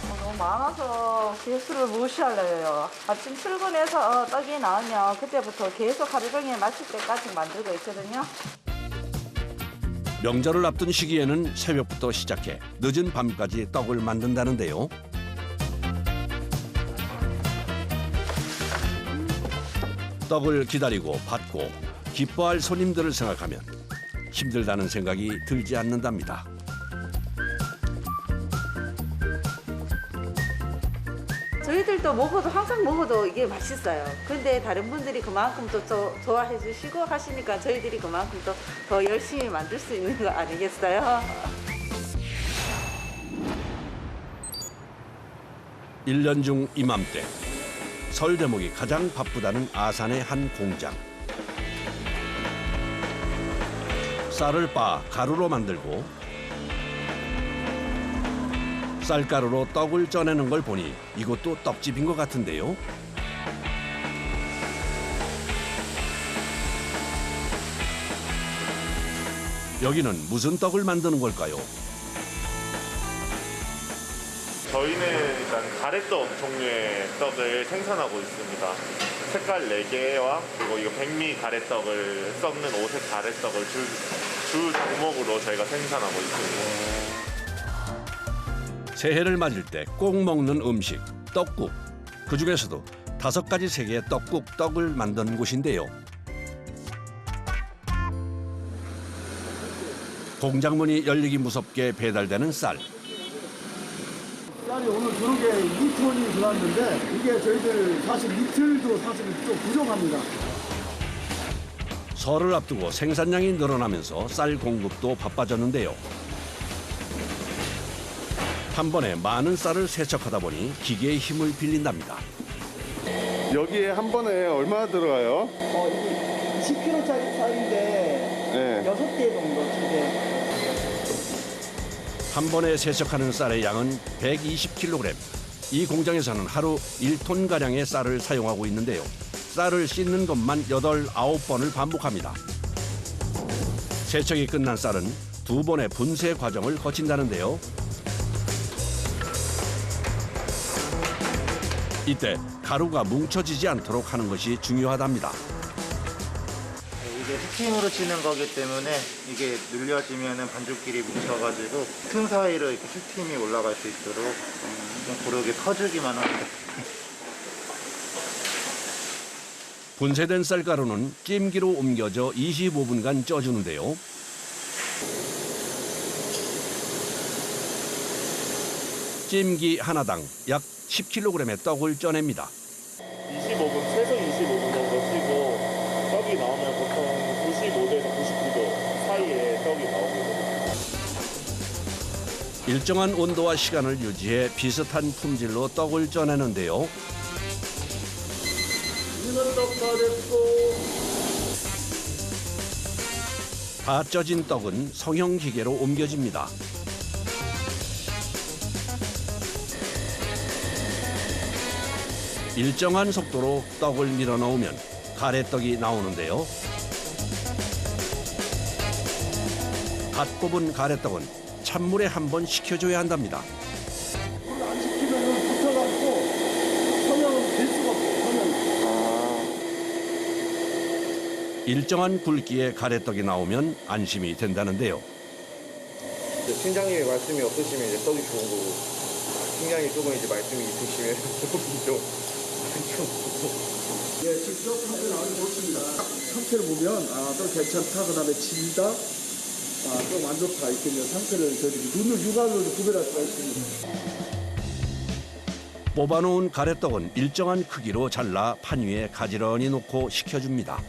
Speaker 18: 너무 많아서 개수를 무시하려요. 아침 출근해서 떡이 나오면 그때부터 계속 하루 종일 마칠 때까지 만들고 있거든요.
Speaker 1: 명절을 앞둔 시기에는 새벽부터 시작해 늦은 밤까지 떡을 만든다는데요. 떡을 기다리고 받고 기뻐할 손님들을 생각하면 힘들다는 생각이 들지 않는답니다.
Speaker 18: 저희들도 먹어도 항상 먹어도 이게 맛있어요. 근데 다른 분들이 그만큼 또 좋아해 주시고 하시니까 저희들이 그만큼 또 더 열심히 만들 수 있는 거 아니겠어요?
Speaker 1: 1년 중 이맘때 설 대목이 가장 바쁘다는 아산의 한 공장. 쌀을 빻아 가루로 만들고 쌀가루로 떡을 쪄내는 걸 보니 이것도 떡집인 것 같은데요. 여기는 무슨 떡을 만드는 걸까요?
Speaker 14: 저희는 일단 가래떡 종류의 떡을 생산하고 있습니다. 색깔 4개와 그리고 이거 백미 가래떡을 썩는 오색 가래떡을 주 종목으로 저희가 생산하고 있습니다.
Speaker 1: 새해를 맞을 때 꼭 먹는 음식, 떡국. 그중에서도 5가지 색의 떡국, 떡을 만드는 곳인데요. 공장문이 열리기 무섭게 배달되는 쌀.
Speaker 2: 쌀이 오늘 들어온 게 2톤이 들어왔는데 이게 저희들 사실 이틀도 사실 좀 부족합니다.
Speaker 1: 설을 앞두고 생산량이 늘어나면서 쌀 공급도 바빠졌는데요. 한 번에 많은 쌀을 세척하다 보니 기계의 힘을 빌린답니다.
Speaker 14: 여기에 한 번에 얼마나 들어가요?
Speaker 2: 이게 20kg짜리 쌀인데 6개 정도 기계.
Speaker 1: 한 번에 세척하는 쌀의 양은 120kg. 이 공장에서는 하루 1톤가량의 쌀을 사용하고 있는데요. 쌀을 씻는 것만 8, 9번을 반복합니다. 세척이 끝난 쌀은 2번의 분쇄 과정을 거친다는데요. 이때 가루가 뭉쳐지지 않도록 하는 것이 중요하답니다.
Speaker 5: 이게 스팀으로 치는 거기 때문에 이게 눌려지면은 반죽끼리 뭉쳐가지고 틈 사이로 이렇게 스팀이 올라갈 수 있도록 좀 고르게 퍼주기만 합니다.
Speaker 1: 분쇄된 쌀가루는 찜기로 옮겨져 25분간 쪄주는데요. 찜기 하나당 약 10kg의 떡을 쪄냅니다.
Speaker 14: 25분, 최소 25분 정도 찌고 떡이 나오면 보통 95도에서 99도 사이에 떡이 나오거든요.
Speaker 1: 일정한 온도와 시간을 유지해 비슷한 품질로 떡을 쪄내는데요.
Speaker 2: 이는 떡 다 됐고.
Speaker 1: 다 쪄진 떡은 성형 기계로 옮겨집니다. 일정한 속도로 떡을 밀어 넣으면 가래떡이 나오는데요. 갓 뽑은 가래떡은 찬물에 한번 식혀줘야 한답니다.
Speaker 2: 안 시키면 붙어갖고 성형은 될 수가 없어요. 성형.
Speaker 1: 일정한 굵기의 가래떡이 나오면 안심이 된다는데요.
Speaker 6: 팀장님의 말씀이 없으시면 이제 떡이 좋은 거고, 팀장님이 조금 이제 말씀이 있으시면 조금 좀.
Speaker 2: 예, 직접 상태는 아주 좋습니다. 상태를 보면 또 괜찮다, 그다음에 질다, 좀 안 좋다 이렇게 이제 상태를 저희들이 눈을 육안으로 구별할 수가 있습니다.
Speaker 1: 뽑아놓은 가래떡은 일정한 크기로 잘라 판 위에 가지런히 놓고 식혀줍니다.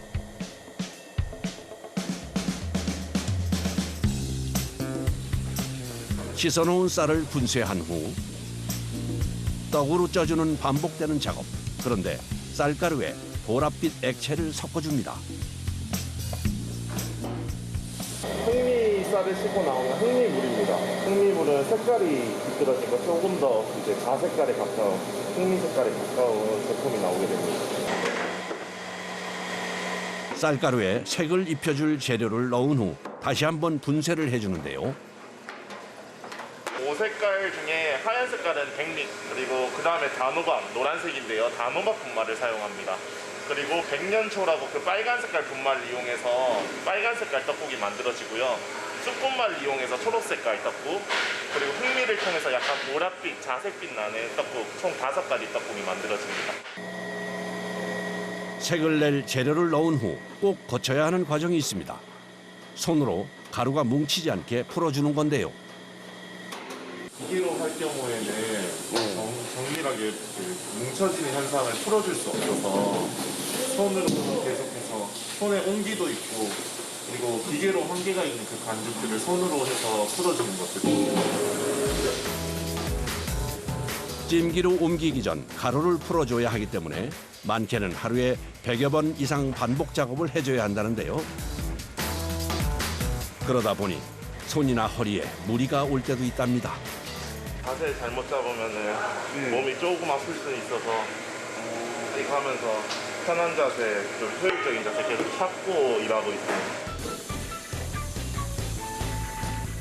Speaker 1: 씻어놓은 쌀을 분쇄한 후 떡으로 쪄주는 반복되는 작업. 그런데 쌀가루에 보랏빛 액체를 섞어줍니다.
Speaker 14: 흑미쌀을 씻고 나오면 흑미물입니다. 흑미물은 색깔이 비뚤어지고 조금 더 이제 자색깔에 가까운 흑미 색깔에 가까운 제품이 나오게 됩니다.
Speaker 1: 쌀가루에 색을 입혀줄 재료를 넣은 후 다시 한번 분쇄를 해주는데요.
Speaker 14: 오색깔 중에 하얀 색깔은 백립, 그리고 그 다음에 단호박, 노란색인데요. 단호박 분말을 사용합니다. 그리고 백년초라고 그 빨간 색깔 분말을 이용해서 빨간 색깔 떡국이 만들어지고요. 쑥분말을 이용해서 초록 색깔 떡국, 그리고 흑미를 통해서 약간 보랏빛, 자색빛 나는 떡국, 총 5가지 떡국이 만들어집니다.
Speaker 1: 색을 낼 재료를 넣은 후 꼭 거쳐야 하는 과정이 있습니다. 손으로 가루가 뭉치지 않게 풀어주는 건데요.
Speaker 14: 기계로 할 경우에는 정밀하게 뭉쳐지는 현상을 풀어줄 수 없어서 손으로 계속해서 손에 온기도 있고, 그리고 기계로 한계가 있는 그 반죽들을 손으로 해서 풀어주는 것들입니다.
Speaker 1: 찜기로 옮기기 전 가루를 풀어줘야 하기 때문에 많게는 하루에 100여 번 이상 반복 작업을 해줘야 한다는데요. 그러다 보니 손이나 허리에 무리가 올 때도 있답니다.
Speaker 14: 자세를 잘못 잡으면 몸이 조금 아플 수 있어서 이거 하면서 편한 자세, 좀 효율적인 자세 계속 찾고 일하고 있습니다.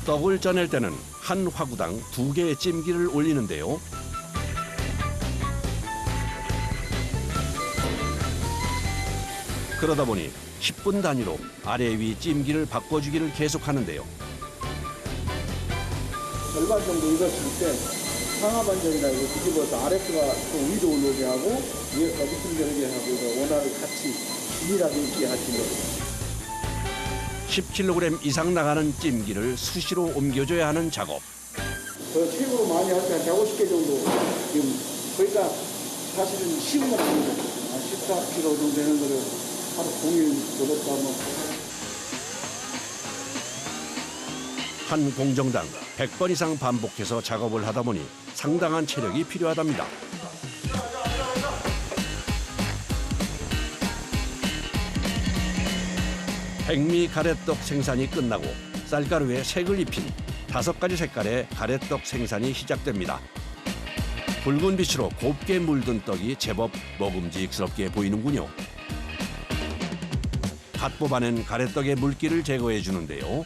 Speaker 1: 떡을 쪄낼 때는 한 화구당 2개의 찜기를 올리는데요. 그러다 보니 10분 단위로 아래 위 찜기를 바꿔주기를 계속하는데요.
Speaker 2: 절반 정도 익었을 때 상하 반전이라 이거 뒤집어서 아래가 좀 위로 올라오게 하고 위에가 밑으로 하고 이거 원화를 같이 균일하게 있게 하시는 거예요.
Speaker 1: 10kg 이상 나가는 찜기를 수시로 옮겨줘야 하는 작업.
Speaker 2: 최고로 많이 할 때 한 150개 정도 지금 거기가 사실은 쉬운 건 아니고 14kg 정도 되는 거를 하루 종일 노력도 하면
Speaker 1: 한 공정당 100번 이상 반복해서 작업을 하다 보니 상당한 체력이 필요하답니다. 백미 가래떡 생산이 끝나고 쌀가루에 색을 입힌 5가지 색깔의 가래떡 생산이 시작됩니다. 붉은 빛으로 곱게 물든 떡이 제법 먹음직스럽게 보이는군요. 갓 뽑아낸 가래떡의 물기를 제거해 주는데요.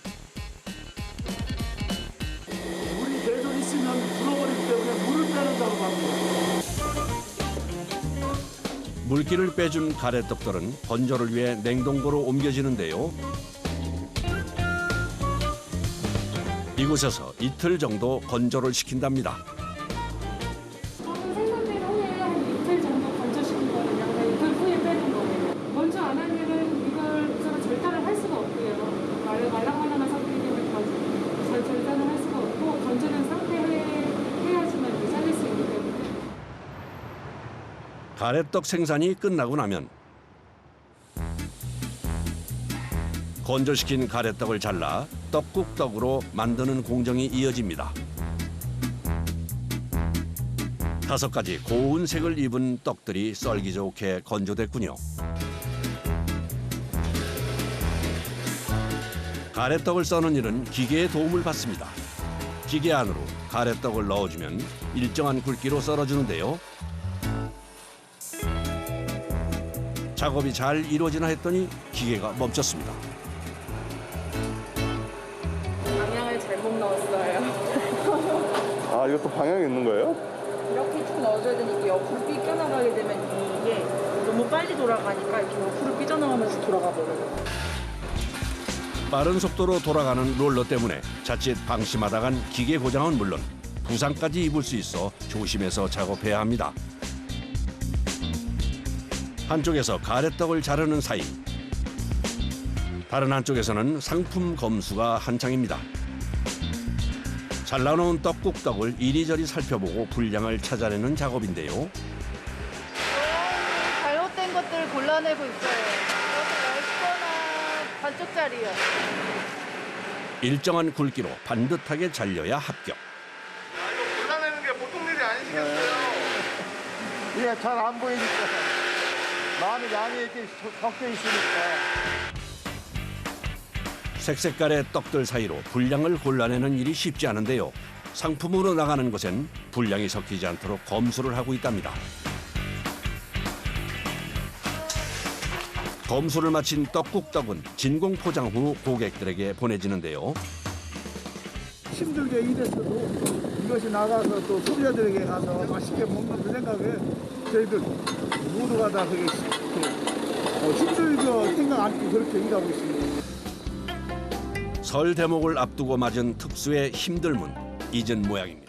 Speaker 2: 물이 계속 있으면 불어버리기 때문에 물을 빼는다고 합니다.
Speaker 1: 물기를 빼준 가래떡들은 건조를 위해 냉동고로 옮겨지는데요. 이곳에서 이틀 정도 건조를 시킨답니다.
Speaker 8: 생산대로 후에 한 이틀 정도 건조시키거든요. 이틀 후에 빼는 거예요. 건조 안 하면은 이걸 서로 절단을 할 수가 없고요. 말랑말랑한 상태이기 때문에 절단을 할 수가 없고 건조된 상태에 해야지만 이제 잘릴 수 있기 때문에.
Speaker 1: 가래떡 생산이 끝나고 나면 건조시킨 가래떡을 잘라 떡국떡으로 만드는 공정이 이어집니다. 5가지 고운 색을 입은 떡들이 썰기 좋게 건조됐군요. 가래떡을 써는 일은 기계의 도움을 받습니다. 기계 안으로 가래떡을 넣어주면 일정한 굵기로 썰어주는데요. 작업이 잘 이루어지나 했더니 기계가 멈췄습니다.
Speaker 18: 방향을 잘못 넣었어요.
Speaker 14: 아, 이것도 방향이 있는 거예요?
Speaker 18: 이렇게 쭉 넣어줘야 되니까 옆으로 삐껴나가게 되면 이게 너무 빨리 돌아가니까 이렇게 옆으로 삐져나가면서 돌아가 버려요.
Speaker 1: 빠른 속도로 돌아가는 롤러 때문에 자칫 방심하다간 기계 고장은 물론 부상까지 입을 수 있어 조심해서 작업해야 합니다. 한쪽에서 가래떡을 자르는 사이 다른 한쪽에서는 상품 검수가 한창입니다. 잘라놓은 떡국떡을 이리저리 살펴보고 분량을 찾아내는 작업인데요.
Speaker 16: 잘못된 것들 골라내고 있어요. 이것도 10거나 반쪽짜리요.
Speaker 1: 일정한 굵기로 반듯하게 잘려야 합격.
Speaker 15: 골라내는 게 보통 일이 아니시겠어요?
Speaker 10: 예, 잘 안 보이니까. 마음이 양이 이렇게 섞여 있으니까.
Speaker 1: 색색깔의 떡들 사이로 분량을 골라내는 일이 쉽지 않은데요. 상품으로 나가는 곳엔 분량이 섞이지 않도록 검수를 하고 있답니다. 검수를 마친 떡국떡은 진공 포장 후 고객들에게 보내지는데요.
Speaker 2: 힘들게 일했어도 이것이 나가서 또 소비자들에게 가서 맛있게 먹는 그 생각에 저희들 모두가 다 그게 힘들게 생각 않고 그렇게 일하고 있습니다.
Speaker 1: 설 대목을 앞두고 맞은 특수의 힘들문 잊은 모양입니다.